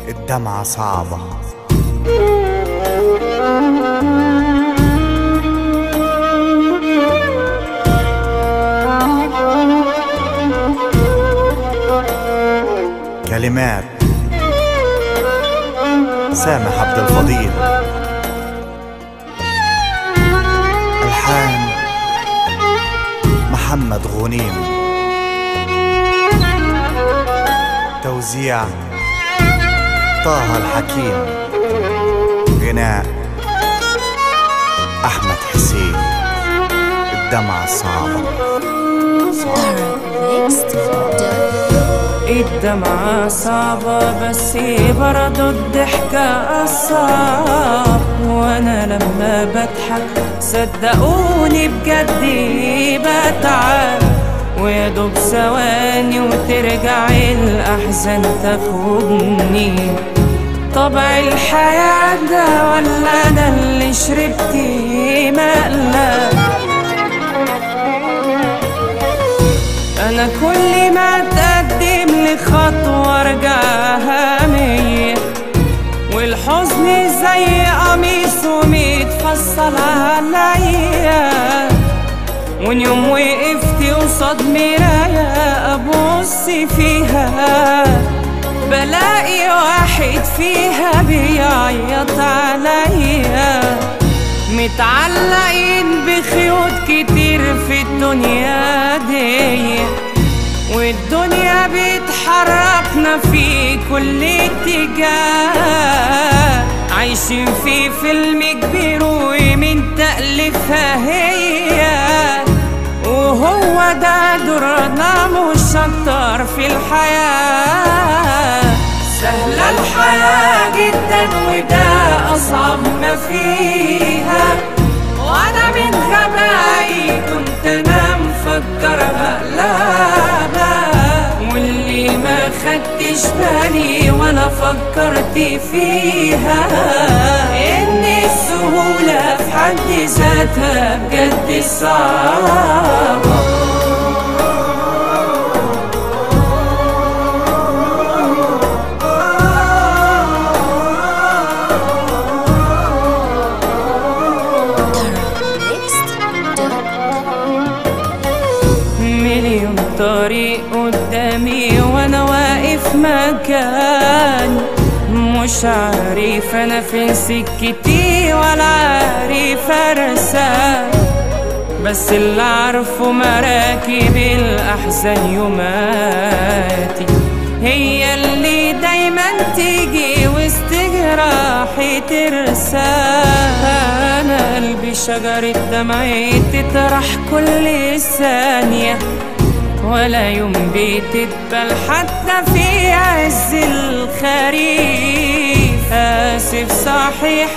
الدمعة صعبة. كلمات سامح عبد الفضيل، ألحان محمد غنيم، توزيع طه الحكيم، غناء أحمد حسين. الدمعة صعبة. الدمعة صعبة بس برضو الضحكة أصعب، وأنا لما بضحك صدقوني بجد بتعب، ويا دوب ثواني وترجع الأحزان تاخدني. طبع الحياة ده ولا أنا اللي شربت مقلب؟ أنا كل ما أتقدم لخطوة أرجعها 100، والحزن زي قميص ومتفصل عليا. وإن يوم وقفت قصاد مراية أبص فيها بلاقي واحد فيها بيعيط عليا. متعلقين بخيوط كتير في الدنيا دي، والدنيا بتحركنا في كل اتجاه. عايشين في فيلم كبير ومن تأليفها هي، وهو ده دورنا مش أكتر في الحياة. سهلة الحياة جدا وده أصعب ما فيها، وأنا من غبائي كنت أنا مفكر أقلبها، واللي ما خدتش بالي ولا فكرت فيها إن السهولة في حد ذاتها بجد صعبة. مليون طريق قدامي وانا واقف مكاني، مش عارف انا فين سكتي ولا عارف ارسى، بس اللي عارفه مراكب الاحزان يوماتي هي اللي دايما تيجي وسط جراحي ترسى. انا قلبي شجرة دمعي تطرح كل ثانية، ولا يوم بتتبل حتى في عز الخريف. آسف صحيح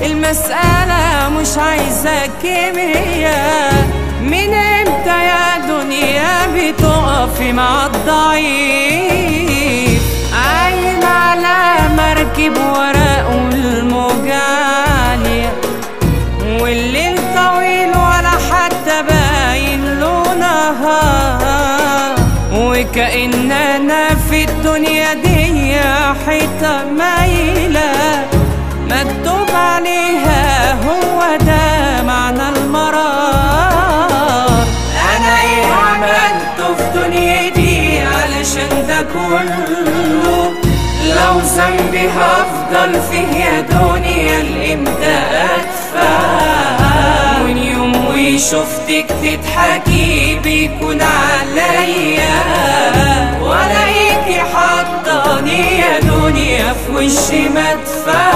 المسألة مش عايزة كيمياء، من امتى يا دنيا بتقفي مع الضعيف؟ عايم على مركب ورق والموج عالية، والليل طويل ولا حتى باين له نهار، وكأن أنا في الدنيا دي حيطة مايلة مكتوب عليها هو ده معنى المرار. أنا إيه عملته في دنيتي علشان ده كله؟ لو ذنبي هفضل فيه يا دنيا لإمتى أدفع؟ وإن يوم وشفتك تضحكي بيكون عليا، وألاقيكي حطاني يا دنيا في وشي مدفع.